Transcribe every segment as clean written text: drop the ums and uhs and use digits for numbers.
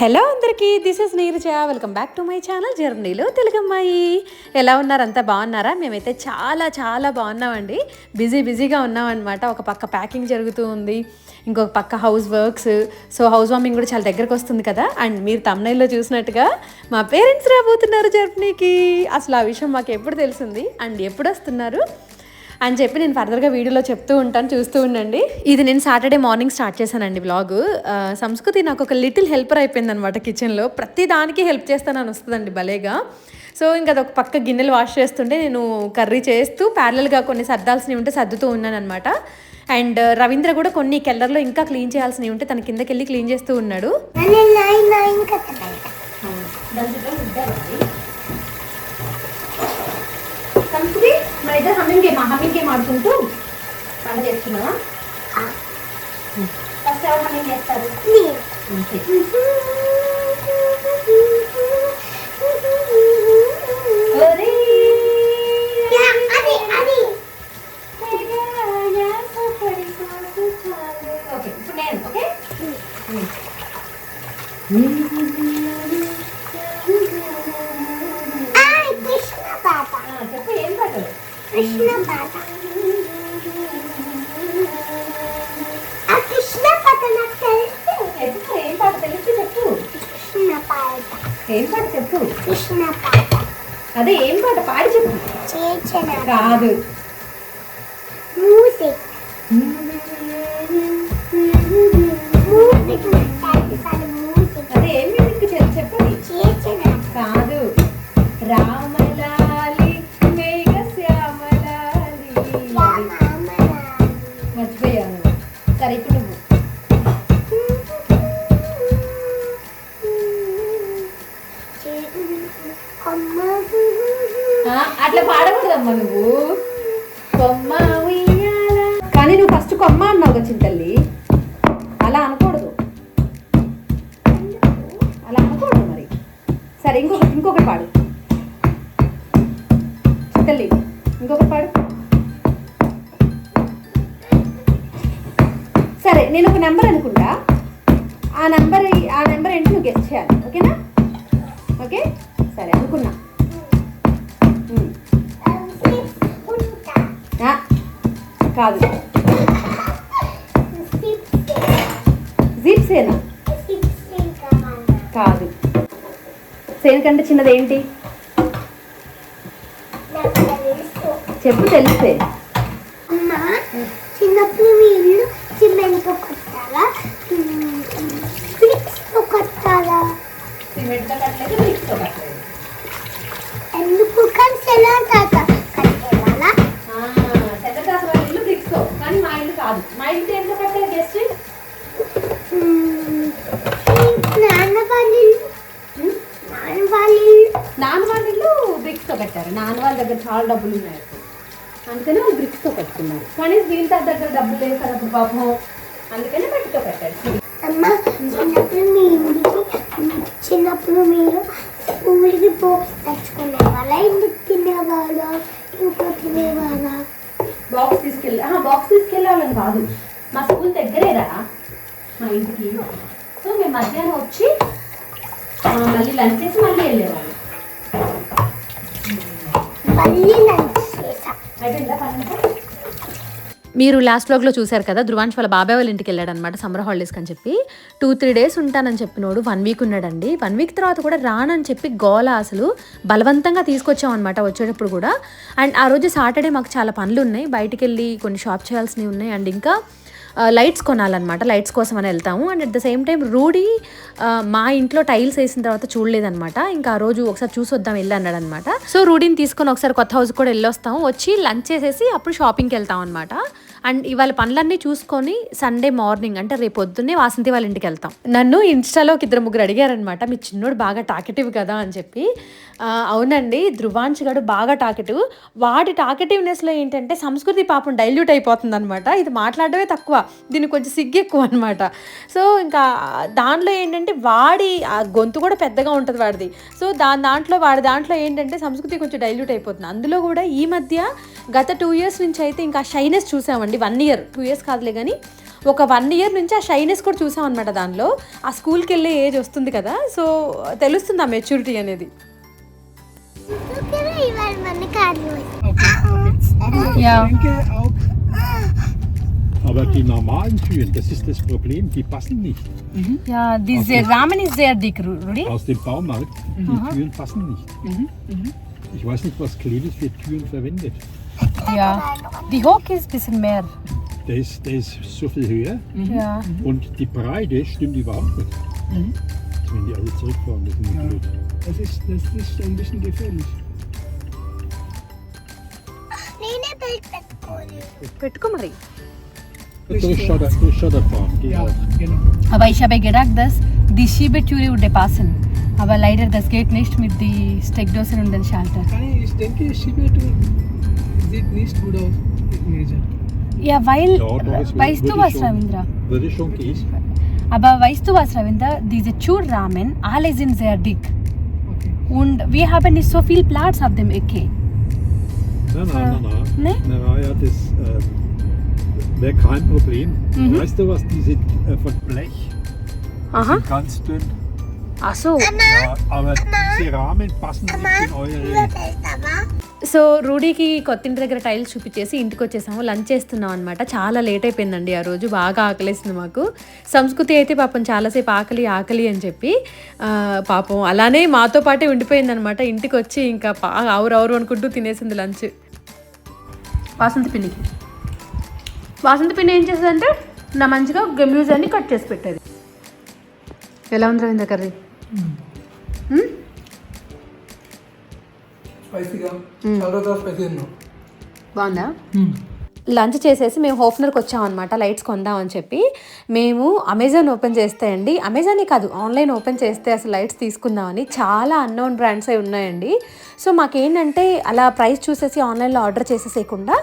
Hello అందరికీ, this is Neeraja. Welcome back to my channel జర్నీలో తెలుగమ్మాయి. ఎలా ఉన్నారు? అంతా బాగున్నారా? మేమైతే చాలా చాలా బాగున్నామండి. బిజీగా ఉన్నామన్నమాట. ఒక పక్క ప్యాకింగ్ జరుగుతూ ఉంది, ఇంకొక పక్క house works. So house warming కూడా చాలా దగ్గరకు వస్తుంది కదా. అండ్ మీరు తమ్నైల్లో చూసినట్టుగా మా పేరెంట్స్ రాబోతున్నారు జర్నీకి. అసలు ఆ విషయం మాకు ఎప్పుడు తెలిసింది అండ్ ఎప్పుడు వస్తున్నారు అని చెప్పి నేను ఫర్దర్గా వీడియోలో చెప్తూ ఉంటాను, చూస్తూ ఉండండి. ఇది నేను సాటర్డే మార్నింగ్ స్టార్ట్ చేశానండి వ్లాగ్. సంస్కృతి నాకు ఒక లిటిల్ హెల్పర్ అయిపోయిందనమాట. కిచెన్లో ప్రతి దానికి హెల్ప్ చేస్తానని వస్తుందండి భలేగా. సో ఇంకా అదొక పక్క గిన్నెలు వాష్ చేస్తుంటే నేను కర్రీ చేస్తూ ప్యారలల్గా కొన్ని సర్దాల్సినవి ఉంటే సర్దుతూ ఉన్నాను అనమాట. అండ్ రవీంద్ర కూడా కొన్ని కెల్లర్లో ఇంకా క్లీన్ చేయాల్సినవి ఉంటే తన కిందకి వెళ్ళి క్లీన్ చేస్తూ ఉన్నాడు. సంస్కృతి మన ఇద్దరు హమ్మింగ్ గేమ్ ఆడుకుంటూ వంట చేస్తున్నావా? ఫస్ట్ ఎవరు హమ్మింగ్ చేస్తారు? ఓకే, ఇప్పుడు నేను. ఓకే, చెప్పు ఏం పాట? కృష్ణ పాట. ఆ కృష్ణ పాట నాకు తెలుసు. చెప్పు ఏం పాట తెలిస్తే చెప్పు. కృష్ణ పాట. ఏం పాట చెప్పు. కృష్ణ పాట. అదే ఏం పాట పాడి చెప్పు. చేచన కాదు, మ్యూజిక్. అదే ఏం మ్యూజిక్ చెప్పండి. చేచన కాదు, రామలాలి మేఘ శ్యామలాలి. మర్చిపోయాను. సరే ఇప్పుడు నువ్వు. అట్లా పాడకూడదమ్మా నువ్వు. కొమ్మ ఉయ్యాల. కానీ నువ్వు ఫస్ట్ కొమ్మ అన్నావు కదా చింతల్లి, అలా అనకూడదు. అలా అనకూడదు మరి. సరే ఇంకొకటి పాడు చింతల్లి, ఇంకొకటి పాడు. సరే నేను ఒక నెంబర్ అనుకుంటా, ఆ నెంబర్ ఏంటి నువ్వు గెస్ట్ చేయాలి. ఓకేనా? ఓకే సరే అనుకున్నా. కాదు, జీప్ సేనా? కాదు. సేన కంటే చిన్నది ఏంటి చెప్పు, తెలిస్తే. అమ్మా, చిన్నప్పుడు మీరు సిమెంట్తో కట్టాలా, బ్రిక్స్తో కట్టాలా? సిమెంట్తో కట్టలేదు, బ్రిక్స్తో కట్టలేదు. ఎందుకు? కానీ సెలాటాక కట్టేవాళ్ళ. సెల్లదాస్ వాళ్ళ ఇల్లు బ్రిక్స్తో, కానీ మా ఇల్లు కాదు. మా ఇల్లు దేంతో కట్టారు గెస్ట్? నాన్న వాళ్ళ ఇల్లు బ్రిక్స్తో కట్టారు. నాన్న వాళ్ళ దగ్గర చాలా డబ్బులు ఉన్నాయి, అందుకని వాళ్ళు బ్రిక్స్తో కట్టుకున్నారు. కానీ వీళ్ళ దగ్గర డబ్బులు లేదు కదా అప్పుడు పాపం, అందుకని మట్టితో కట్టారు. అమ్మ, చిన్నప్పుడు మీరు స్కూల్కి తెచ్చుకునే వాళ్ళ, ఎందుకు తినేవాళ్ళ, ఇంకో తినేవాళ్ళ? బాక్స్ తీసుకెళ్ళేవాళ్ళని కాదు, మా స్కూల్ దగ్గరేరా మా ఇంటికి. సో మేము మధ్యాహ్నం వచ్చి మళ్ళీ లంచ్ చేసి మళ్ళీ వెళ్ళేవాళ్ళం. అయిపోయిందా పని? మీరు లాస్ట్ వ్లాగ్లో చూశారు కదా, ధ్రువాంశ్ వాళ్ళ బాబాయ్ వాళ్ళ ఇంటికి వెళ్ళాడనమాట సమ్మర్ హాలిడేస్కి అని చెప్పి. 2-3 days ఉంటానని చెప్పినోడు 1 week ఉన్నాడండి. 1 week తర్వాత కూడా రానని చెప్పి గోల, అసలు బలవంతంగా తీసుకొచ్చాం అనమాట వచ్చేటప్పుడు కూడా. అండ్ ఆ రోజు సాటర్డే మాకు చాలా పనులు ఉన్నాయి, బయటికి వెళ్ళి కొన్ని షాప్ చేయాల్సినవి ఉన్నాయి. అండ్ ఇంకా లైట్స్ కొనాలన్నమాట, లైట్స్ కోసం అని వెళ్తాము. And at the same time Rudy మా ఇంట్లో టైల్స్ వేసిన తర్వాత చూడలేదనమాట. ఇంకా ఆ రోజు ఒకసారి చూసి వద్దాం వెళ్ళి అన్నాడు అనమాట. సో రూడీని తీసుకొని ఒకసారి కొత్త హౌస్ కూడా వెళ్ళొస్తాము, వచ్చి లంచ్ చేసేసి అప్పుడు షాపింగ్కి వెళ్తాం అనమాట. అండ్ ఇవాళ పనులన్నీ చూసుకొని సండే మార్నింగ్ అంటే రేపు పొద్దున్నే వాసంతి వాళ్ళ ఇంటికి వెళ్తాం. నన్ను ఇన్స్టాలో 2-3 అడిగారనమాట, మీ చిన్నోడు బాగా టాకెటివ్ కదా అని చెప్పి. అవునండి, ధ్రువాంశ్ గారు బాగా టాకెటివ్. వాడి టాకెటివ్నెస్లో ఏంటంటే సంస్కృతి పాపం డైల్యూట్ అయిపోతుంది అనమాట. ఇది మాట్లాడడమే తక్కువ, దీనికి కొంచెం సిగ్గు ఎక్కువ అనమాట. సో ఇంకా దాంట్లో ఏంటంటే వాడి గొంతు కూడా పెద్దగా ఉంటుంది వాడిది. సో వాడి దాంట్లో ఏంటంటే సంస్కృతి కొంచెం డైల్యూట్ అయిపోతుంది. అందులో కూడా ఈ మధ్య గత 2 years నుంచి అయితే ఇంకా షైనెస్ చూసామండి. 1 year 2 years కాదులే కానీ ఒక 1 ఇయర్ నుంచి ఆ షైనెస్ కూడా చూసాం అనమాట దానిలో. ఆ స్కూల్కి వెళ్ళే ఏజ్ వస్తుంది కదా, సో తెలుస్తుంది ఆ మెచ్యూరిటీ అనేది. Aber die normalen Türen, das ist das Problem, die passen nicht. Ja, diese Rahmen ist sehr dick, Rudi. Aus dem Baumarkt, die Türen passen nicht. Ich weiß nicht, was Clevis für Türen verwendet. Ja, die Hock ist ein bisschen mehr. Der ist so viel höher Ja. und die Breite stimmt überhaupt nicht. Wenn die alle zurückfahren, das ist nicht blöd. Das ist ein bisschen gefährlich. పెట్టుకో మరి. Durchschottert fahren, geht auch. Genau. Aber ich habe gedacht, dass die Schiebetüre würde passen. Aber leider, das geht nicht mit den Steckdosen und den Schalter. Ich denke, Schiebetür sieht nicht gut aus mit Major. Ja, weil, Ja, doch, es weißt du würde was, schon- Ravindra? Würde schon gehen. Aber weißt du was, Ravindra? Diese Türrahmen, alle sind sehr dick. Okay. Und wir haben nicht so viel Platz auf dem Ecke. Nein. Ne? Ja, das wäre kein Problem. Weißt du was, diese von Blech Aha. sind ganz dünn. Ach so. Ja, aber diese Rahmen passen nicht in eure... so రూడీకి కొత్తింటి దగ్గర tiles చూపించేసి ఇంటికి వచ్చేసాము. Lunch చేస్తున్నాం అనమాట. చాలా late అయిపోయిందండి ఆ రోజు. బాగా ఆకలేసింది మాకు. సంస్కృతి అయితే పాపం చాలాసేపు ఆకలి ఆకలి అని చెప్పి పాపం అలానే మాతో పాటే ఉండిపోయిందనమాట. ఇంటికి వచ్చి ఇంకా బాగా ఆవురు అనుకుంటూ తినేసింది లంచ్. వాసంతి పిండి ఏం చేసేదంటే నా మంచిగా గమ్యూజ్ అన్ని కట్ చేసి పెట్టేది. ఎలా ఉంది రవీంద్ర కర్రీ? స్పైసీగా చాలా స్పైసీ ఉన్నాం. బాగుందా? లంచ్ చేసేసి మేము హోఫ్నర్కి వచ్చామన్నమాట లైట్స్ కొందామని చెప్పి. మేము అమెజాన్ ఓపెన్ చేస్తే అండి, అమెజానే కాదు ఆన్లైన్ ఓపెన్ చేస్తే అసలు లైట్స్ తీసుకుందామని చాలా అన్నోన్ బ్రాండ్స్ అవి ఉన్నాయండి. సో మాకేంటంటే అలా ప్రైస్ చూసేసి ఆన్లైన్లో ఆర్డర్ చేసేసేయకుండా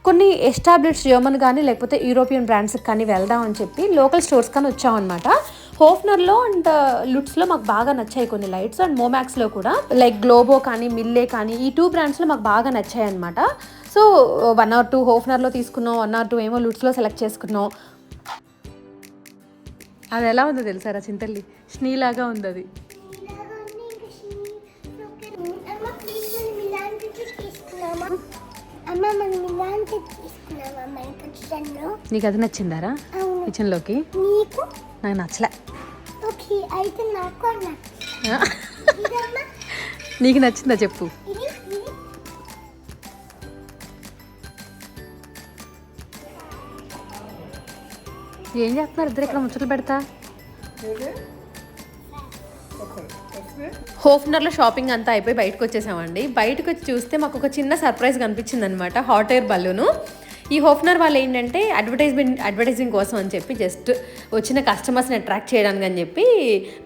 కొన్ని ఎస్టాబ్లిష్డ్ జర్మన్ కానీ లేకపోతే యూరోపియన్ బ్రాండ్స్కి కానీ వెళ్దామని చెప్పి లోకల్ స్టోర్స్ కానీ వచ్చామన్నమాట. హోఫ్నర్లో అండ్ లుట్స్లో మాకు బాగా నచ్చాయి కొన్ని లైట్స్, అండ్ మోమాక్స్లో కూడా లైక్ గ్లోబో కానీ మిల్లే కానీ ఈ 2 బ్రాండ్స్లో మాకు బాగా నచ్చాయి అనమాట. సో 1 or 2 హోఫ్నర్లో తీసుకున్నాం, 1 or 2 ఏమో లుట్స్లో సెలెక్ట్ చేసుకున్నాం. అది ఎలా ఉందో తెలుసారా చింతల్లి? స్నీలాగా ఉంది అది. నీకు అది నచ్చిందారా కిచెన్లోకి? నాకు నచ్చలే. నీకు నచ్చిందా చెప్పు. ఏం చేస్తున్నారు ఇద్దరు ఇక్కడ ముచ్చట్లు పెడతా? హోఫ్నర్లో షాపింగ్ అంతా అయిపోయి బయటకు వచ్చేసామండి. బయటకు వచ్చి చూస్తే మాకు ఒక చిన్న సర్ప్రైజ్ కనిపించింది అనమాట. Hot air balloon. ఈ హోఫ్నర్ వాళ్ళు ఏంటంటే అడ్వర్టైజింగ్ కోసం అని చెప్పి జస్ట్ వచ్చిన కస్టమర్స్ని అట్రాక్ట్ చేయడానికి అని చెప్పి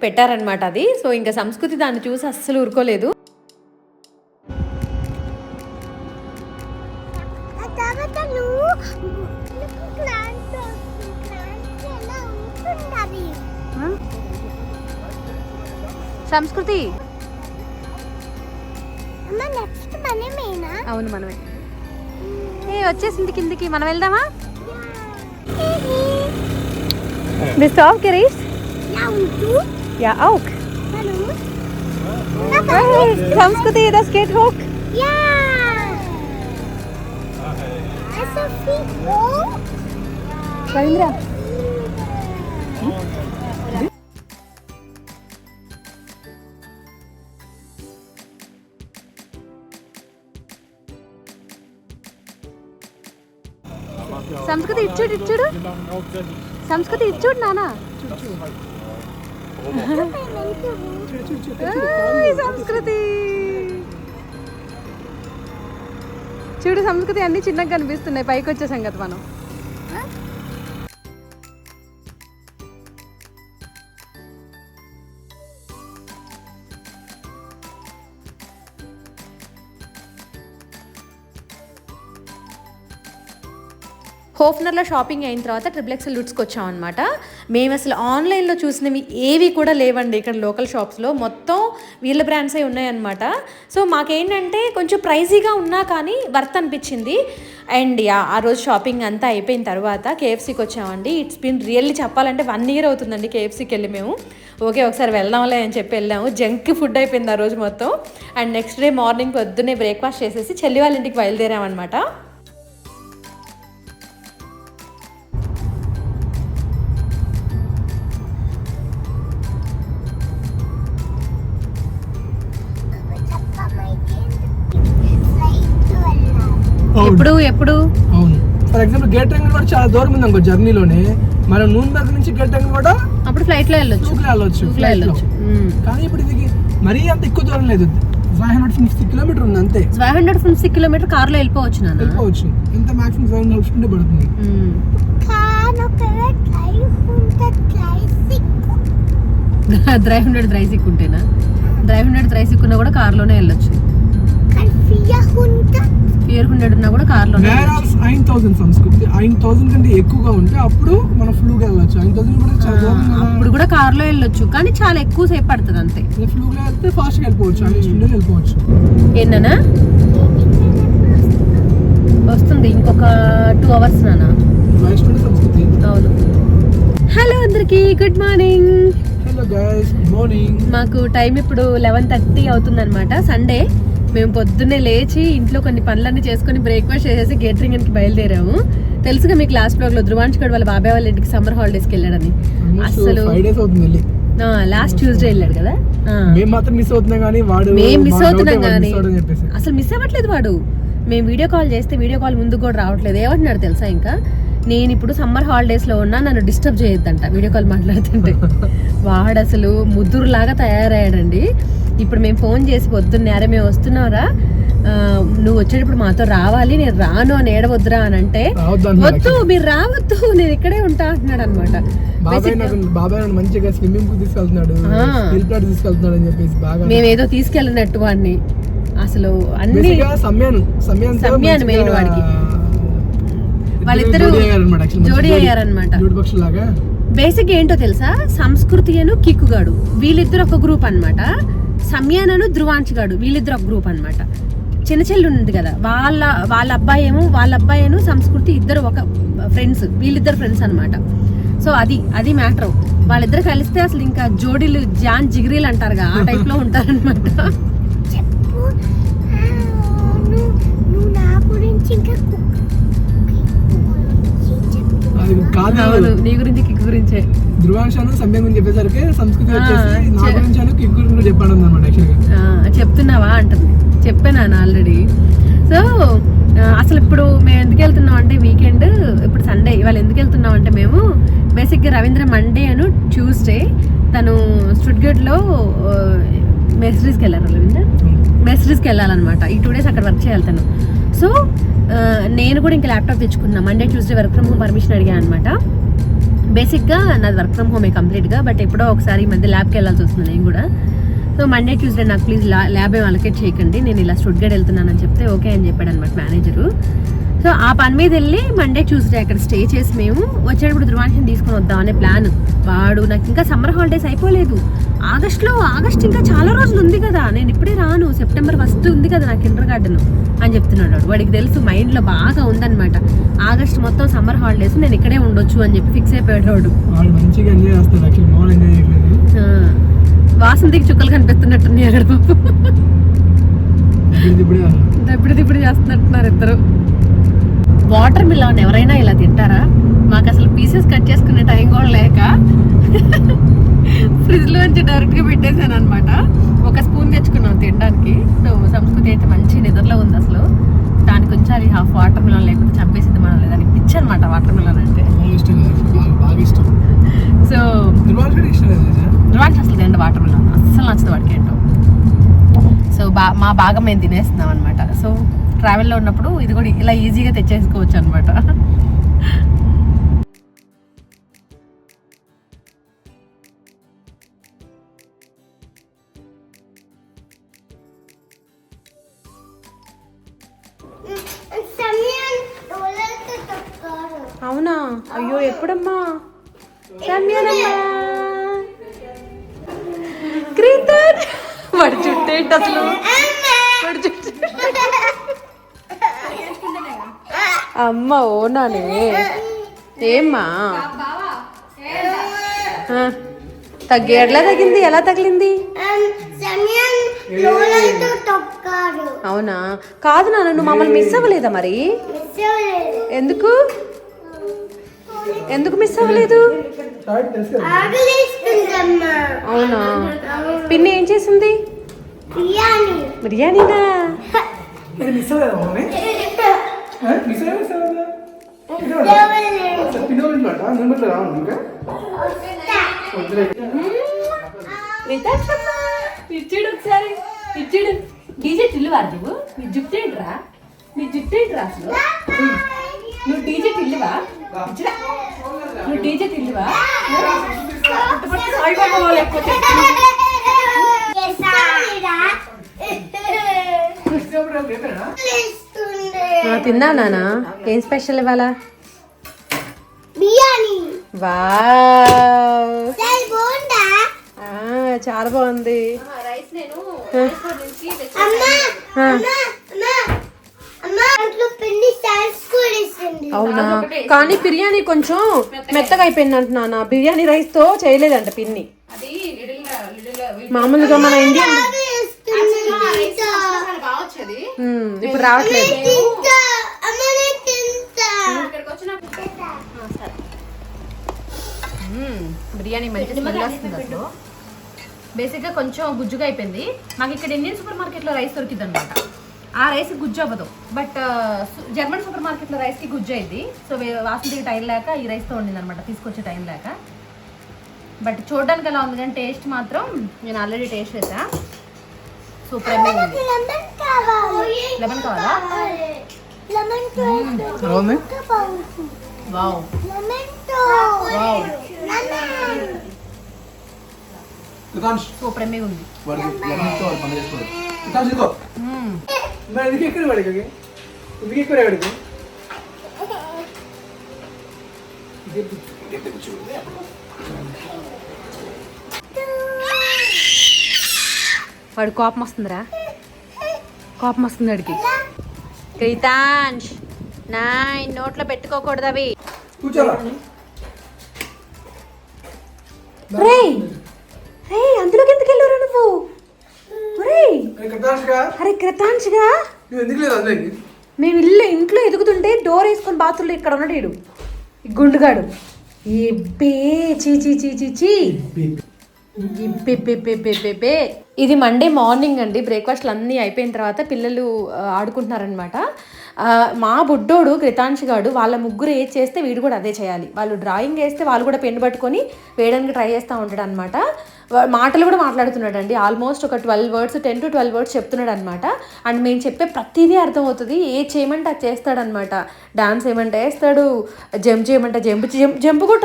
పెట్టారనమాట అది. సో ఇంకా సంస్కృతి దాన్ని చూసి అస్సలు ఊరుకోలేదు. సంస్కృతి అవును మనమే. వచ్చేసింది కిందికి, మనం వెళ్దామా? Bist du aufgeregt? Ja, und du? Ja, auch. Hallo? Hey, Samskruti, das geht hoch. Ja! Also viel hoch. Ravindra. సంస్కృతి ఇచ్చుడు సంస్కృతి ఇచ్చుడు నానా. సంస్కృతి చూడు, సంస్కృతి అన్ని చిన్నగా కనిపిస్తున్నాయి. పైకి వచ్చే సంగతి మనం. హోఫ్నర్లో షాపింగ్ అయిన తర్వాత ట్రిప్లెక్స్ లుట్స్కి వచ్చామన్నమాట. మేము అసలు ఆన్లైన్లో చూసినవి ఏవి కూడా లేవండి ఇక్కడ లోకల్ షాప్స్లో, మొత్తం వీళ్ళ బ్రాండ్సే ఉన్నాయన్నమాట. సో మాకేంటంటే కొంచెం ప్రైజీగా ఉన్నా కానీ వర్త్ అనిపించింది. అండ్ ఆ రోజు షాపింగ్ అంతా అయిపోయిన తర్వాత కేఎఫ్సీకి వచ్చామండి. ఇట్స్ బిన్ రియల్లీ చెప్పాలంటే 1 year అవుతుందండి కేఎఫ్సీకి వెళ్ళి మేము. ఓకే ఒకసారి వెళ్దాంలే అని చెప్పి వెళ్ళాము. జంక్ ఫుడ్ అయిపోయింది ఆ రోజు మొత్తం. అండ్ నెక్స్ట్ డే మార్నింగ్ పొద్దున్నే బ్రేక్ఫాస్ట్ చేసేసి చెల్లి వాళ్ళ ఇంటికి బయలుదేరామన్నమాట. ఎప్పుడు అవును. ఫర్ ఎగ్జాంపుల్ గేటంగ్ కూడా చాలా దూరం ఉంది అనుకో జర్నీలోనే, మనం నూనెబర్గ్ నుంచి గేటంగ్ కూడా అప్పుడు ఫ్లైట్ లో వెళ్ళొచ్చు. కానీ ఇప్పుడు ఇది మరీ అంత ఎక్కువ దూరం లేదు, 550 కిలోమీటర్ ఉంది అంతే. 550 కిలోమీటర్ కార్ లో వెళ్ళిపోవచ్చు. ఎంత మాక్సిమం 750 పడుతుంది. డ్రైవ్ 100 డ్రైసిక్ ఉంటేనా? డ్రైవ్ 100 డ్రైసిక్ ఉన్నా కూడా కార్ లోనే వెళ్ళొచ్చు. 400 ఉన్నా కూడా కార్ లో. 9000 సంస్కృతి 9000 కంటే ఎక్కువగా ఉంటే అప్పుడు మనం ఫ్లూగా వెళ్ళొచ్చు. 9000 కూడా చాలా దూరం, అప్పుడు కూడా కార్ లో వెళ్ళొచ్చు కానీ చాలా ఎక్కువ సేపు పడుతుంది అంతే. ఫ్లూగా వెళ్తే ఫాస్ట్ గా వెళ్ళిపోవచ్చు, వెళ్ళిపోవచ్చు. ఏంటన్నా వస్తుంది ఇంకొక 2 hours నానా. సంస్కృతి. అవును. హలో అందరికి good morning. Hello guys good morning. మాకు టైం ఇప్పుడు 11:30 అవుతుంది అనమాట. సండే మేము పొద్దున్నే లేచి ఇంట్లో కొన్ని పనులన్నీ చేసుకుని బ్రేక్ఫాస్ట్ చేసేసి గేటరింగ్కి బయలుదేరాము. తెలుసుగా మీకు లాస్ట్ బ్లాగ్ లో ధృవాంష్ గడ్ వాళ్ళ బాబాయ్ వాళ్ళ ఇంటికి సమ్మర్ హాలిడేస్కి వెళ్ళాడని. అసలు లాస్ట్ ట్యూస్డే వెళ్ళాడు కదా. మేము మాత్రం మిస్ అవుతున్నాం కానీ అసలు మిస్ అవ్వట్లేదు వాడు. మేము వీడియో కాల్ చేస్తే వీడియో కాల్ ముందుకు కూడా రావట్లేదు. ఏమంటున్నాడు తెలుసా, ఇంకా నేను ఇప్పుడు సమ్మర్ హాలిడేస్లో ఉన్నా, నన్ను డిస్టర్బ్ చేయొద్దంట వీడియో కాల్ మాట్లాడుతుంటే. వాడు అసలు ముద్దురులాగా తయారయ్యాడండి. ఇప్పుడు మేము ఫోన్ చేసి పొద్దున్నే, అరే మేము వస్తున్నారా, నువ్వు వచ్చేటప్పుడు మాతో రావాలి, నేను రాను అని ఏడవద్దురా అని అంటే, వద్దు మీరు రావద్దు నేను ఇక్కడే ఉంటా అంటున్నాడు అనమాట. మేమేదో తీసుకెళ్ళినట్టు వాడిని. అసలు అన్ని సమ్యాన్ మెయిన్ వాడికి. వాళ్ళిద్దరు జోడీ అయ్యారనమాట. బేసిక్ ఏంటో తెలుసా, సంస్కృతి అను కిక్కుగాడు వీళ్ళిద్దరు ఒక గ్రూప్ అనమాట. సమ్యానను ధృవాంష్ గాడు వీళ్ళిద్దరు ఒక గ్రూప్ అనమాట. చిన్న చెల్లి ఉంది కదా, వాళ్ళ అబ్బాయి సంస్కృతి ఇద్దరు ఒక ఫ్రెండ్స్, వీళ్ళిద్దరు ఫ్రెండ్స్ అనమాట. సో అది మ్యాటర్. వాళ్ళిద్దరు కలిస్తే అసలు ఇంకా జోడీలు జాన్ జిగిరీలు అంటారుగా, ఆ టైప్ లో ఉంటారనమాట. నీ గురించి కిక్ గురించే. ధృవాంశాను సమ్యం గురించి చెప్పేసరికి సంస్కృతి వచ్చేసి నా గురించి కిక్ గురించి చెప్పాను అనమాట. చెప్తున్నావా అంటుంది. చెప్పాను ఆల్రెడీ. సో అసలు ఇప్పుడు మేము ఎందుకు వెళ్తున్నాం అంటే, వీకెండ్ ఇప్పుడు సండే, ఇవాళ ఎందుకు వెళ్తున్నాం అంటే, మేము బేసిక్గా రవీంద్ర మండే అను ట్యూస్డే తను స్టుట్గర్ట్లో మెస్రీస్కి వెళ్ళారు. రవీంద్ర మెస్రీస్కి వెళ్ళాలన్నమాట. ఈ 2 days అక్కడ వర్క్ చేయాలి తను. సో నేను కూడా ఇంకా ల్యాప్టాప్ తెచ్చుకున్నా. Monday Tuesday work from home permission అడిగాను అనమాట. బేసిక్గా నాది వర్క్ ఫ్రమ్ హోమే కంప్లీట్గా, బట్ ఎప్పుడో ఒకసారి ఈ మధ్య ల్యాబ్కి వెళ్ళాల్సి వస్తుంది నేను కూడా. సో మండే ట్యూస్డే నాకు ప్లీజ్ ల్యాబ్ ఏం అలొకేట్ చేయకండి, నేను ఇలా స్టుట్గర్ట్ వెళ్తున్నానని చెప్తే ఓకే అని చెప్పాడు అనమాట మేనేజరు. సో ఆ పని మీద వెళ్ళి మండే ట్యూస్డే అక్కడ స్టే చేసి మేము వచ్చేటప్పుడు ధృవాంశని తీసుకొని వద్దాం అనే ప్లాన్. వాడు నాకు ఇంకా సమ్మర్ హాలిడేస్ అయిపోలేదు, ఆగస్ట్ ఇంకా చాలా రోజులు ఉంది కదా, నేను ఇప్పుడే రాను, September 1 ఉంది కదా నాకు కిండర్గార్టెన్ అని చెప్తున్నాడు. వాడికి తెలుసు, మైండ్లో బాగా ఉందన్నమాట. ఆగస్ట్ మొత్తం సమ్మర్ హాలిడేస్ నేను ఇక్కడే ఉండొచ్చు అని చెప్పి ఫిక్స్ అయిపోయాడు వాడు. వాసంతికి చుక్కలు కనిపిస్తున్నట్టుంది అక్కడ పాప. ఇప్పుడు చేస్తున్నట్టున్నారు ఇద్దరు. వాటర్ మిలన్ ఎవరైనా ఇలా తింటారా? మాకు అసలు పీసెస్ కట్ చేసుకునే టైం కూడా లేక ఫ్రిడ్జ్లో నుంచి డైరెక్ట్గా పెట్టేశాను అనమాట. ఒక స్పూన్ తెచ్చుకున్నాం తినడానికి. సో సంస్కృతి అయితే మంచి నిద్రలో ఉంది అసలు. దానికి కొంచెం అది హాఫ్ వాటర్ మిలన్ లేకుండా చంపేసింది మనం, లేదని పిచ్చి అనమాట వాటర్ మిలన్ అంటే. సో ధృవాంష్ అసలు తింటే వాటర్ మిలన్ అస్సలు నచ్చదు వాడికి ఏంటో. సో మా బాగా మేము తినేస్తున్నాం అనమాట. సో ట్రావెల్లో ఉన్నప్పుడు ఇది కూడా ఇలా ఈజీగా తెచ్చేసుకోవచ్చు అనమాట. అవునా? అయ్యో ఎప్పుడమ్మా? రమ్యానమ్మా క్రీతన్ వాడి చుట్టూ ఏంటి అసలు? వాడి చుట్టూ అమ్మ ఓనానే ఏమ్మా ఎట్లా తగ్గింది? ఎలా తగిలింది? అవునా? కాదు నాన్న, నువ్వు మమ్మల్ని మిస్ అవ్వలేదా మరి? ఎందుకు ఎందుకు మిస్ అవ్వలేదు? అవునా? పిన్ని ఏం చేసింది? బిర్యానీనా? మిస్ అవ్వలేదా? ఇచ్చాడు ఒకసారి, ఇచ్చాడు. డీజే టిల్లువా నువ్వు? నీ జుట్టు ఏంట్రా? నీ జుట్టు ఏంట్రా అసలు? నువ్వు డీజే టిల్లువా? నువ్వు డీజే టిల్లువా? లేకపోతే తిన్నా నానా? ఏం స్పెషల్ ఇవాళ? వావ్, చాలా బాగుంది. అవునా? కానీ బిర్యానీ కొంచెం మెత్తగా అయిపోయింది అంటున్నా. బిర్యానీ రైస్ తో చేయలేదంట పిన్ని. మామూలుగా మన ఇండియన్ ఇప్పుడు రావట్లేదు. బిర్యానీ మంచి స్మెల్ వస్తుంది అసలు. బేసిక్గా కొంచెం గుజ్జుగా అయిపోయింది. మాకు ఇక్కడ ఇండియన్ సూపర్ మార్కెట్లో రైస్ దొరికింది అనమాట. ఆ రైస్ గుజ్జు అవ్వదు, బట్ జర్మన్ సూపర్ మార్కెట్లో రైస్కి గుజ్జు అయింది. సో వాసనకి టైం లేక ఈ రైస్తో వండింది అనమాట, తీసుకొచ్చే టైం లేక. బట్ చూడడానికి ఎలా ఉంది కానీ టేస్ట్ మాత్రం నేను ఆల్రెడీ టేస్ట్ చేసా. సూపర్ అమేజింగ్ ఉంది. లెమన్ కావాలా? వావ్ సూపర్ అమేజింగ్ ఉంది. వాడు కోపం వస్తుందిరా, కోపం వస్తుంది వాడికి. క్రీతాంష్ నా నోట్లో పెట్టుకోకూడదు అవి. అందులోకి ఎందుకు వెళ్ళారు నువ్వు? అరే క్రితాంష్గా, మేము ఇంట్లో ఎదుగుతుంటే డోర్ వేసుకొని బాత్రూంలో ఇక్కడ ఉన్నాడు వీడు, గుండుగాడు. ఇది మండే మార్నింగ్ అండి. బ్రేక్ఫాస్ట్లు అన్నీ అయిపోయిన తర్వాత పిల్లలు ఆడుకుంటున్నారనమాట. మా బుడ్డోడు క్రితాంశ్ గాడు వాళ్ళ ముగ్గురు ఏది చేస్తే వీడు కూడా అదే చేయాలి. వాళ్ళు డ్రాయింగ్ వేస్తే వాళ్ళు కూడా పెన్ను పట్టుకొని వేయడానికి ట్రై చేస్తూ ఉంటాడు అనమాట. మాటలు కూడా మాట్లాడుతున్నాడు అండి. ఆల్మోస్ట్ ఒక 12 words, 10 to 12 words చెప్తున్నాడు అనమాట. అండ్ మేము చెప్పే ప్రతిదీ అర్థమవుతుంది. ఏ చేయమంటే అది చేస్తాడనమాట. డాన్స్ ఏమంటే వేస్తాడు, జంప్ చేయమంటే జంప్ కూడా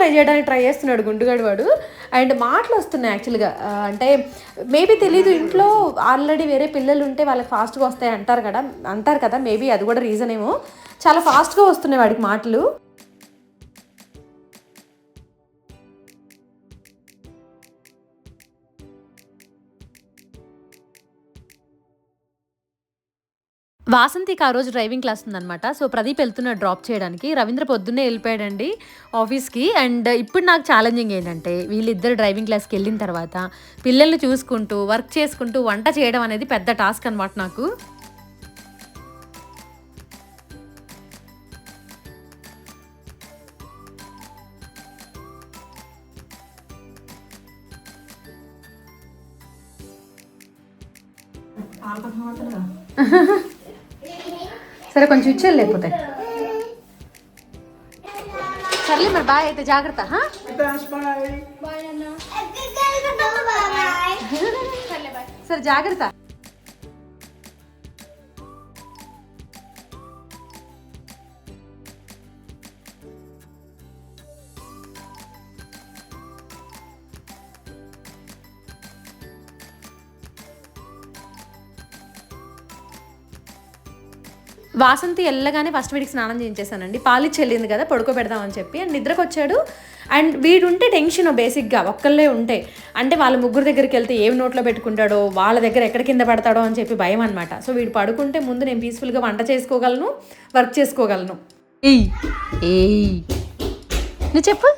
ట్రై చేస్తున్నాడు గుండుగాడు వాడు. అండ్ మాటలు వస్తున్నాయి యాక్చువల్గా. అంటే మేబీ తెలీదు, ఇంట్లో ఆల్రెడీ వేరే పిల్లలు ఉంటే వాళ్ళకి ఫాస్ట్గా వస్తాయి అంటారు కదా. మేబీ అది కూడా రీజన్ ఏమో. చాలా ఫాస్ట్గా వస్తున్నాయి వాడికి మాటలు. వాసంతికి ఆ రోజు డ్రైవింగ్ క్లాస్ ఉందన్నమాట. సో ప్రదీప్ వెళ్తున్నాడు డ్రాప్ చేయడానికి. రవీంద్ర పొద్దున్నే వెళ్ళిపోయాడండి ఆఫీస్కి. అండ్ ఇప్పుడు నాకు ఛాలెంజింగ్ ఏంటంటే వీళ్ళిద్దరు డ్రైవింగ్ క్లాస్కి వెళ్ళిన తర్వాత పిల్లల్ని చూసుకుంటూ వర్క్ చేసుకుంటూ వంట చేయడం అనేది పెద్ద టాస్క్ అనమాట నాకు. సరే కొంచెం ఇచ్చేది లేకపోతే. సర్లే మరి బాయ్ అయితే, జాగ్రత్త. సరే జాగ్రత్త. వాసంతి వెళ్ళగానే ఫస్ట్ వీడికి స్నానం చేయించేసానండి. పాలిచ్చి వెళ్ళింది కదా పడుకోబెడదామని చెప్పి. అండ్ నిద్రకు వచ్చాడు. అండ్ వీడుంటే టెన్షన్ బేసిక్గా ఒక్కళ్ళే ఉంటే, అంటే వాళ్ళ ముగ్గురు దగ్గరికి వెళ్తే ఏం నోట్లో పెట్టుకుంటాడో, వాళ్ళ దగ్గర ఎక్కడ కింద పడతాడో అని చెప్పి భయం అనమాట. సో వీడు పడుకుంటే ముందు నేను పీస్ఫుల్గా వంట చేసుకోగలను, వర్క్ చేసుకోగలను. ఏయ్ ఏయ్ నువ్వు చెప్పు.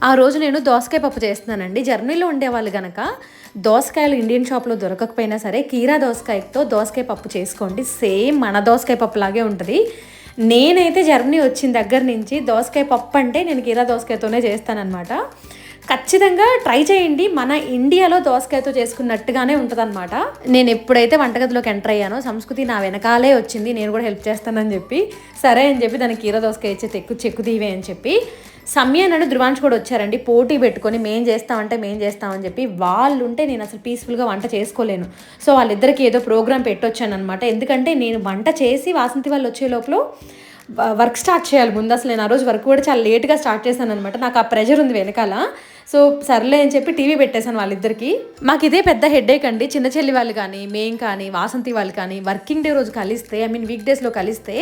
ఆ రోజు నేను దోసకాయ పప్పు చేస్తున్నానండి. జర్మనీలో ఉండేవాళ్ళు కనుక దోసకాయలు ఇండియన్ షాప్లో దొరకకపోయినా సరే కీరా దోసకాయతో దోసకాయ పప్పు చేసుకోండి. సేమ్ మన దోసకాయ పప్పు లాగే ఉంటుంది. నేనైతే జర్మనీ వచ్చిన దగ్గర నుంచి దోసకాయ పప్పు అంటే నేను కీరా దోసకాయతోనే చేస్తానన్నమాట. ఖచ్చితంగా ట్రై చేయండి. మన ఇండియాలో దోసకాయతో చేసుకున్నట్టుగానే ఉంటుందన్నమాట. నేను ఎప్పుడైతే వంటగదిలోకి ఎంటర్ అయ్యానో సంస్కృతి నా వెనకాలే వచ్చింది, నేను కూడా హెల్ప్ చేస్తానని చెప్పి. సరే అని చెప్పి దానికి కీరా దోసకాయ ఇచ్చే చెక్కు తీవే అని చెప్పి సమ్య నన్ను ధృవాంశ్ కూడా వచ్చారండి. పోటీ పెట్టుకొని మేం చేస్తామని చెప్పి వాళ్ళు ఉంటే నేను అసలు పీస్ఫుల్గా వంట చేసుకోలేను. సో వాళ్ళిద్దరికి ఏదో ప్రోగ్రామ్ పెట్టొచ్చాను అనమాట. ఎందుకంటే నేను వంట చేసి వాసంతి వాళ్ళు వచ్చే లోపల వర్క్ స్టార్ట్ చేయాలి ముందు. అసలు నేను ఆ రోజు వర్క్ కూడా చాలా లేట్గా స్టార్ట్ చేశాను అనమాట. నాకు ఆ ప్రెషర్ ఉంది వెనకాల. సో సర్లే అని చెప్పి టీవీ పెట్టేశాను వాళ్ళిద్దరికి. మాకు ఇదే పెద్ద హెడ్ఏక్ అండి. చిన్న చెల్లి వాళ్ళు కానీ మేం కానీ వాసంతి వాళ్ళు కానీ వర్కింగ్ డే రోజు కలిస్తే, వీక్ డేస్లో కలిస్తే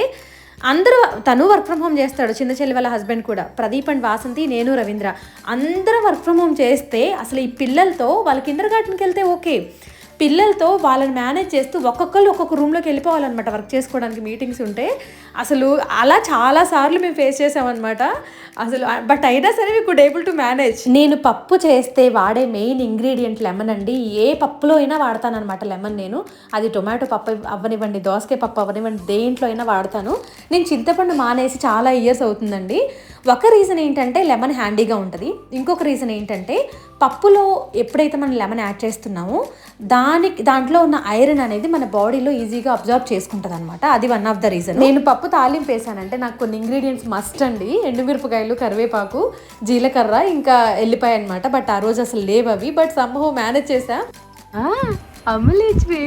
అందరూ, తను వర్క్ ఫ్రమ్ హోమ్ చేస్తాడు, చిన్న చెల్లి వాళ్ళ హస్బెండ్ కూడా, ప్రదీప్ అండ్ వాసంతి, నేను రవీంద్ర అందరూ వర్క్ ఫ్రమ్ హోమ్ చేస్తే అసలు ఈ పిల్లలతో వాళ్ళ కిండర్గార్టెన్కి వెళ్తే ఓకే, పిల్లలతో వాళ్ళని మేనేజ్ చేస్తూ ఒక్కొక్కరు ఒక్కొక్క రూమ్లోకి వెళ్ళిపోవాలన్నమాట వర్క్ చేసుకోవడానికి. మీటింగ్స్ ఉంటే అసలు అలా చాలాసార్లు మేము ఫేస్ చేసామన్నమాట. అసలు బట్ అయినా సరే we could able to manage. నేను పప్పు చేస్తే వాడే మెయిన్ ఇంగ్రీడియంట్ లెమన్ అండి. ఏ పప్పులో అయినా వాడతానమాట లెమన్. నేను అది టొమాటో పప్పు అవ్వనివ్వండి, దోసకాయ పప్పు అవ్వనివ్వండి, దేంట్లో అయినా వాడతాను. నేను చింతపండు మానేసి చాలా ఇయర్స్ అవుతుందండి. ఒక రీజన్ ఏంటంటే లెమన్ హ్యాండీగా ఉంటుంది. ఇంకొక రీజన్ ఏంటంటే పప్పులో ఎప్పుడైతే మనం లెమన్ యాడ్ చేస్తున్నామో దాంట్లో ఉన్న ఐరన్ అనేది మన బాడీలో ఈజీగా అబ్జర్వ్ చేసుకుంటుంది అనమాట. అది వన్ ఆఫ్ ద రీజన్. నేను పప్పు తాలింపు వేసానంటే నాకు కొన్ని ఇంగ్రీడియంట్స్ మస్ట్ అండి. ఎండుమిరపకాయలు, కరివేపాకు, జీలకర్ర, ఇంకా ఎల్లిపాయ అనమాట. బట్ ఆ రోజు అసలు లేవు అవి. బట్ సమ్హౌ మేనేజ్ చేసా. అమ్మలేచివే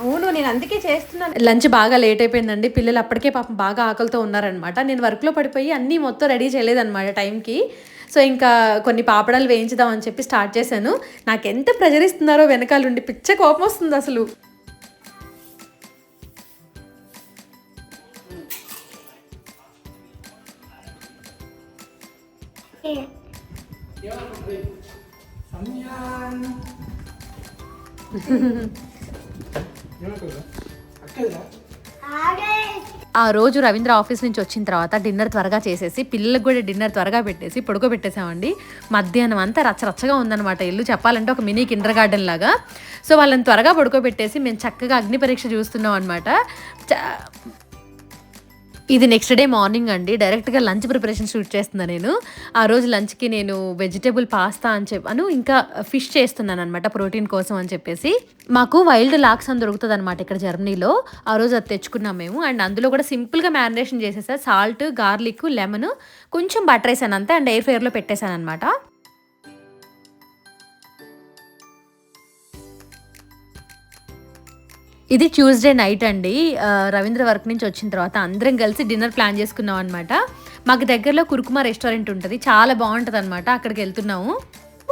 అవును, నేను అందుకే చేస్తున్నాను. లంచ్ బాగా లేట్ అయిపోయిందండి. పిల్లలు అప్పటికే పాపం బాగా ఆకలితో ఉన్నారనమాట. నేను వర్క్లో పడిపోయి అన్నీ మొత్తం రెడీ చేయలేదన్నమాట టైంకి. సో ఇంకా కొన్ని పాపడాలు వేయించుదామని చెప్పి స్టార్ట్ చేశాను. నాకు ఎంత ప్రెజర్ ఇస్తున్నారో వెనకాలండి, పిచ్చ కోపం వస్తుంది అసలు. ఆ రోజు రవీంద్ర ఆఫీస్ నుంచి వచ్చిన తర్వాత డిన్నర్ త్వరగా చేసేసి పిల్లలకు కూడా డిన్నర్ త్వరగా పెట్టేసి పడుకోబెట్టేసామండి. మధ్యాహ్నం అంతా రచ్చరచ్చగా ఉందన్నమాట ఇల్లు, చెప్పాలంటే ఒక మినీ కిండర్ గార్డెన్ లాగా. సో వాళ్ళని త్వరగా పడుకోబెట్టేసి మేము చక్కగా అగ్ని పరీక్ష చూస్తున్నాం అనమాట. ఇది నెక్స్ట్ డే మార్నింగ్ అండి. డైరెక్ట్గా లంచ్ ప్రిపరేషన్ షూట్ చేస్తున్నాను నేను. ఆ రోజు లంచ్కి నేను వెజిటేబుల్ పాస్తా అని చెప్పాను, ఇంకా ఫిష్ చేస్తున్నాను అనమాట ప్రోటీన్ కోసం అని చెప్పేసి. మాకు వైల్డ్ లాక్స్ అని దొరుకుతుంది అనమాట ఇక్కడ జర్మనీలో. ఆ రోజు అది తెచ్చుకున్నాం మేము. అండ్ అందులో కూడా సింపుల్గా మ్యారినేషన్ చేసేసా. సాల్ట్, గార్లిక్, లెమన్, కొంచెం బటర్ వేసాను అంతే. అండ్ ఎయిర్ ఫ్రైయర్లో పెట్టేశాను అనమాట. ఇది ట్యూస్డే నైట్ అండి. రవీంద్ర వర్క్ నుంచి వచ్చిన తర్వాత అందరం కలిసి డిన్నర్ ప్లాన్ చేసుకున్నాం అనమాట. మాకు దగ్గరలో కుర్కుమా రెస్టారెంట్ ఉంటుంది, చాలా బాగుంటుంది అనమాట. అక్కడికి వెళ్తున్నాము.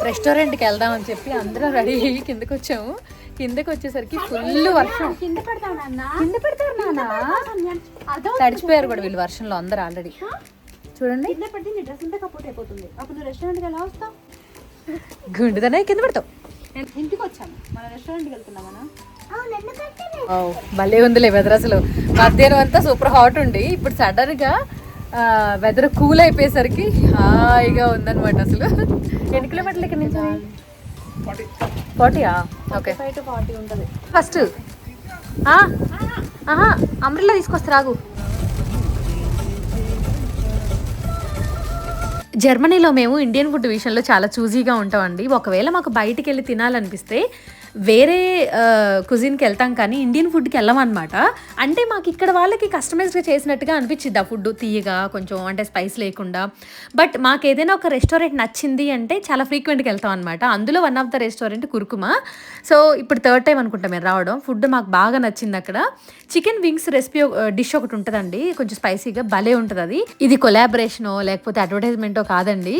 రెస్టారెంట్కి వెళ్దామని చెప్పి అందరం రెడీ అయ్యి కిందకి వచ్చాము. కిందకి వచ్చేసరికి ఫుల్ వర్షం. తడిచిపోయారు కూడా వీళ్ళు వర్షంలో అందరు ఆల్రెడీ. చూడండి గుండెదనే కింద పడతావు. ఇంటికి వచ్చాము, మన రెస్టారెంట్కి వెళ్తున్నామన్నా. భలే ఉందిలే వెదర్. అసలు మధ్యాహ్నం అంతా సూపర్ హాట్ ఉండి ఇప్పుడు సడన్ గా వెదర్ కూల్ అయిపోయేసరికి హాయిగా ఉందన్నమాట. అసలు ఎన్ని కిలోమీటర్లు ఇక్కడ నుంచి? 40. ఓకే, 5 to 40 ఉంటుంది. ఫస్ట్ అంబ్రెల్లా తీసుకొస్తా రాగు. జర్మనీలో మేము ఇండియన్ ఫుడ్ విషయంలో చాలా చూజీగా ఉంటామండి. ఒకవేళ మాకు బయటికి వెళ్ళి తినాలనిపిస్తే వేరే కుజిన్కి వెళ్తాం కానీ ఇండియన్ ఫుడ్కి వెళ్ళమన్నమాట. అంటే మాకు ఇక్కడ వాళ్ళకి కస్టమైజ్డ్గా చేసినట్టుగా అనిపించింది ఆ ఫుడ్, తీయగా కొంచెం అంటే స్పైస్ లేకుండా. బట్ మాకు ఏదైనా ఒక రెస్టారెంట్ నచ్చింది అంటే చాలా ఫ్రీక్వెంట్గా వెళ్తాం అనమాట. అందులో one of the restaurant కుర్కుమా. So ఇప్పుడు 3rd టైం అనుకుంటాం మేము రావడం. ఫుడ్ మాకు బాగా నచ్చింది అక్కడ. చికెన్ వింగ్స్ రెసిపీ డిష్ ఒకటి ఉంటుందండి, కొంచెం స్పైసీగా భలే ఉంటుంది అది. ఇది కొలాబరేషనో లేకపోతే అడ్వర్టైజ్మెంటో కాదండి,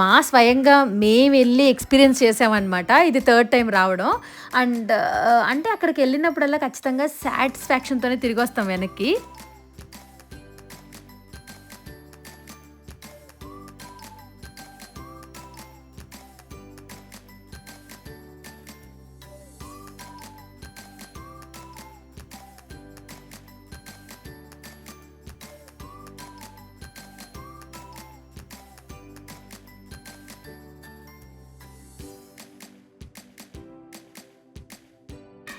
మా స్వయంగా మేము వెళ్ళి ఎక్స్పీరియన్స్ చేసామన్నమాట. ఇది 3rd టైం రావడం. అండ్ అంటే అక్కడికి వెళ్ళినప్పుడల్లా ఖచ్చితంగా సాటిస్ఫాక్షన్తోనే తిరిగి వస్తాం వెనక్కి.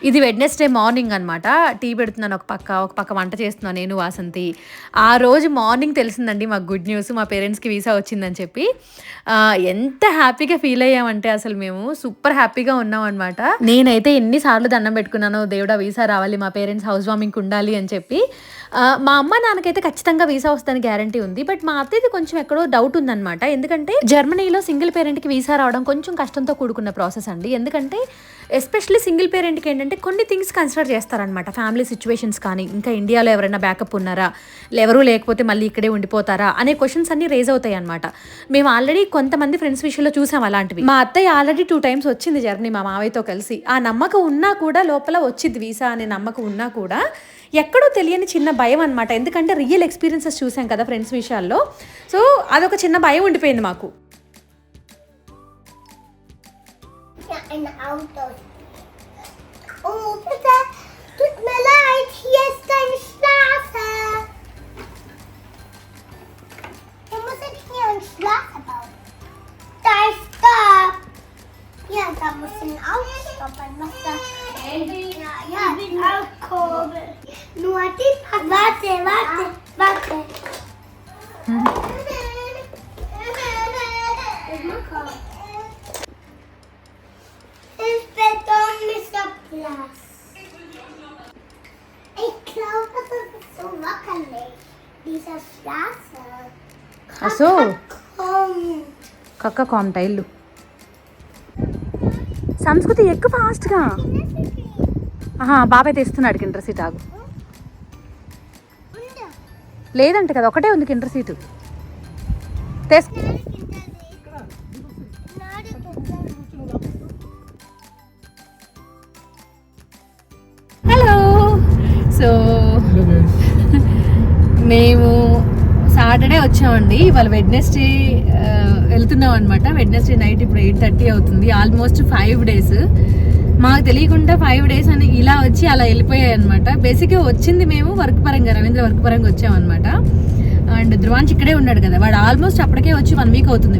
ఇది వెడ్నెస్డే మార్నింగ్ అనమాట. టీ పెడుతున్నాను ఒక పక్క వంట చేస్తున్నాను నేను, వాసంతి. ఆ రోజు మార్నింగ్ తెలిసిందండి మాకు గుడ్ న్యూస్, మా పేరెంట్స్కి వీసా వచ్చిందని చెప్పి. ఎంత హ్యాపీగా ఫీల్ అయ్యామంటే అసలు మేము సూపర్ హ్యాపీగా ఉన్నాం అనమాట. నేనైతే ఎన్నిసార్లు దండం పెట్టుకున్నాను, దేవుడా వీసా రావాలి, మా పేరెంట్స్ హౌస్ వార్మింగ్ ఉండాలి అని చెప్పి. మా అమ్మ నాన్నకైతే ఖచ్చితంగా వీసా వస్తుందని గ్యారంటీ ఉంది. బట్ మా అత్తయ్యది కొంచెం ఎక్కడో డౌట్ ఉందన్నమాట. ఎందుకంటే జర్మనీలో సింగిల్ పేరెంట్కి వీసా రావడం కొంచెం కష్టంతో కూడుకున్న ప్రాసెస్ అండి. ఎందుకంటే ఎస్పెషల్లీ సింగిల్ పేరెంట్కి ఏంటంటే కొన్ని థింగ్స్ కన్సిడర్ చేస్తారనమాట. ఫ్యామిలీ సిచ్యువేషన్స్ కానీ, ఇంకా ఇండియాలో ఎవరైనా బ్యాకప్ ఉన్నారా, ఎవరూ లేకపోతే మళ్ళీ ఇక్కడే ఉండిపోతారా అనే క్వశ్చన్స్ అన్ని రేజ్ అవుతాయి అనమాట. మేము ఆల్రెడీ కొంతమంది ఫ్రెండ్స్ విషయంలో చూసాం అలాంటివి. మా అత్తయ్య ఆల్రెడీ 2 times వచ్చింది జర్మనీ మా మావయ్యతో కలిసి. ఆ నమ్మకం ఉన్నా కూడా, లోపల వచ్చింది వీసా అనే నమ్మకం ఉన్నా కూడా ఎక్కడో తెలియని చిన్న భయం అనమాట. ఎందుకంటే రియల్ ఎక్స్పీరియన్సెస్ చూసాం కదా ఫ్రెండ్స్ విషయాల్లో. సో అదొక చిన్న భయం ఉండిపోయింది మాకు. In Autos. Oh, bitte, tut mir leid, hier ist deine Straße. Du musst hier eine Straße bauen. Da ist Stopp. Ja, da muss ein Auto stoppen. Was da? Ja, die Kurbel. Nur die Warte. Ich beton Mr. Platz. Ich glaube, das ist so wackelig. Diese Straße. అసో Komm. కక్క కాంట ఇల్లు సంస్కృతి ఎక్కువ ఫాస్ట్గా. బాబాయ్ తెస్తున్నాడు kinder seat. ఆగు, లేదంట కదా, ఒకటే ఉంది కింటర్ సీటు. హలో. సో మేము సాటర్డే వచ్చామండి, ఇవాళ వెడ్నెస్డే వెళ్తున్నాం అనమాట. వెడ్నెస్డే నైట్ ఇప్పుడు 8:30 అవుతుంది. Almost 5 days. మాకు తెలియకుండా 5 days అని ఇలా వచ్చి అలా వెళ్ళిపోయాయి అనమాట. బేసిక్గా వచ్చింది మేము వర్క్ పరంగా, రవీంద్ర వర్క్ పరంగా వచ్చామన్నమాట. అండ్ ధ్రువాంశ్ ఇక్కడే ఉన్నాడు కదా, వాడు ఆల్మోస్ట్ అప్పటికే వచ్చి 1 week అవుతుంది.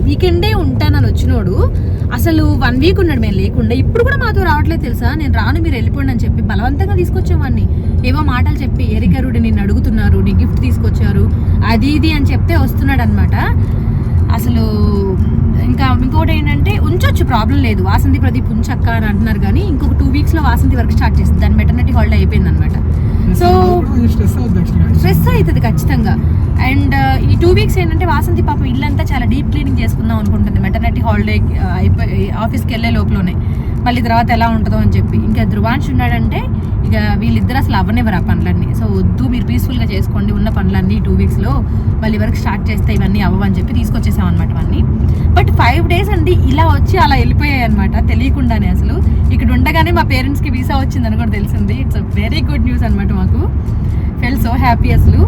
వీకెండే ఉంటానని వచ్చినోడు అసలు 1 week ఉన్నాడు మేము లేకుండా. ఇప్పుడు కూడా మాతో రావట్లేదు తెలుసా. నేను రాను, మీరు వెళ్ళిపోండి అని చెప్పి బలవంతంగా తీసుకొచ్చామని. ఏవో మాటలు చెప్పి, ఎరికరుడు నిన్ను అడుగుతున్నారు, నీ గిఫ్ట్ తీసుకొచ్చారు, అది ఇది అని చెప్తే వస్తున్నాడు అనమాట. అసలు ఇంకా ఇంకోటి ఏంటంటే ఉంచొచ్చు, ప్రాబ్లం లేదు, వాసంతి ప్రదీప్ ఉంచక్క అని అంటున్నారు. కానీ ఇంకొక 2 weeksలో వాసంతి వర్క్ స్టార్ట్ చేస్తుంది. దాని మెటర్నిటీ హాలిడే అయిపోయింది అనమాట. సో స్ట్రెస్ అవుతుంది ఖచ్చితంగా. అండ్ ఈ 2 weeks ఏంటంటే వాసంతి పాపం ఇల్లంతా చాలా డీప్ క్లీనింగ్ చేసుకుందాం అనుకుంటుంది మెటర్నిటీ హాలిడే అయిపోయి ఆఫీస్కి వెళ్ళే లోపలనే. మళ్ళీ తర్వాత ఎలా ఉంటుందో అని చెప్పి. ఇంకా ధ్రువాంశ్ ఉన్నాడంటే ఇక వీళ్ళిద్దరు అసలు అవ్వనివ్వరు ఆ పనులన్నీ. సో వద్దు, మీరు పీస్ఫుల్గా చేసుకోండి ఉన్న పనులన్నీ 2 weeksలో, మళ్ళీ వరకు స్టార్ట్ చేస్తే ఇవన్నీ అవ్వని చెప్పి తీసుకొచ్చేసాం అనమాట ఇవన్నీ. బట్ 5 days అండి ఇలా వచ్చి అలా వెళ్ళిపోయాయి అనమాట తెలియకుండానే. అసలు ఇక్కడ ఉండగానే మా పేరెంట్స్కి వీసా వచ్చిందని కూడా తెలిసింది. It's a very good news అనమాట. మాకు ఫెల్ సో హ్యాపీ అసలు.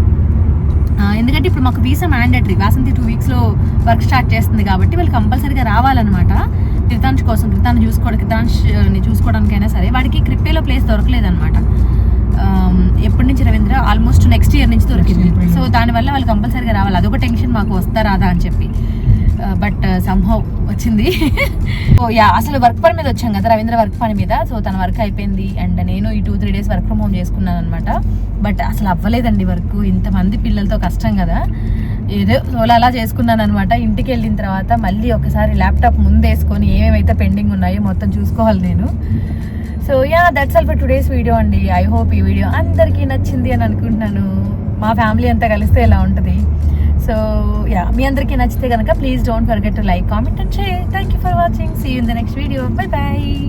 ఎందుకంటే ఇప్పుడు మాకు వీసా మ్యాండేటరీ. వాసంతి 2 weeksలో వర్క్ స్టార్ట్ చేస్తుంది కాబట్టి వాళ్ళు కంపల్సరీగా రావాలన్నమాట. కృతాంశ్ కోసం, కృతాంశ్ని చూసుకోవడానికైనా సరే. వాడికి క్రిప్పేలో ప్లేస్ దొరకలేదన్నమాట. ఎప్పటి నుంచి రవీంద్ర, ఆల్మోస్ట్ నెక్స్ట్ ఇయర్ నుంచి దొరికింది. సో దానివల్ల వాళ్ళు కంపల్సరీగా రావాలి. అదొక టెన్షన్ మాకు, వస్తా రాదా అని చెప్పి. బట్ సంహౌ వచ్చింది. సో అసలు వర్క్ పని మీద వచ్చాం కదా, రవీంద్ర వర్క్ పని మీద. సో తన వర్క్ అయిపోయింది. అండ్ నేను ఈ 2-3 days వర్క్ ఫ్రమ్ హోమ్ చేసుకున్నాను అనమాట. బట్ అసలు అవ్వలేదండి వర్క్, ఇంతమంది పిల్లలతో కష్టం కదా. ఏదో సోలో అలా చేసుకున్నాను అనమాట. ఇంటికి వెళ్ళిన తర్వాత మళ్ళీ ఒకసారి ల్యాప్టాప్ ముందేసుకొని ఏమేమైతే పెండింగ్ ఉన్నాయో మొత్తం చూసుకోవాలి నేను. So yeah, that's all for today's video అండి. ఐ హోప్ ఈ వీడియో అందరికీ నచ్చింది అని అనుకుంటున్నాను. మా ఫ్యామిలీ అంతా కలిస్తే ఇలా ఉంటుంది. సో యా, మీ అందరికీ నచ్చితే కనుక please don't forget to like, comment and share. Thank you for watching. See you in the next video. Bye by.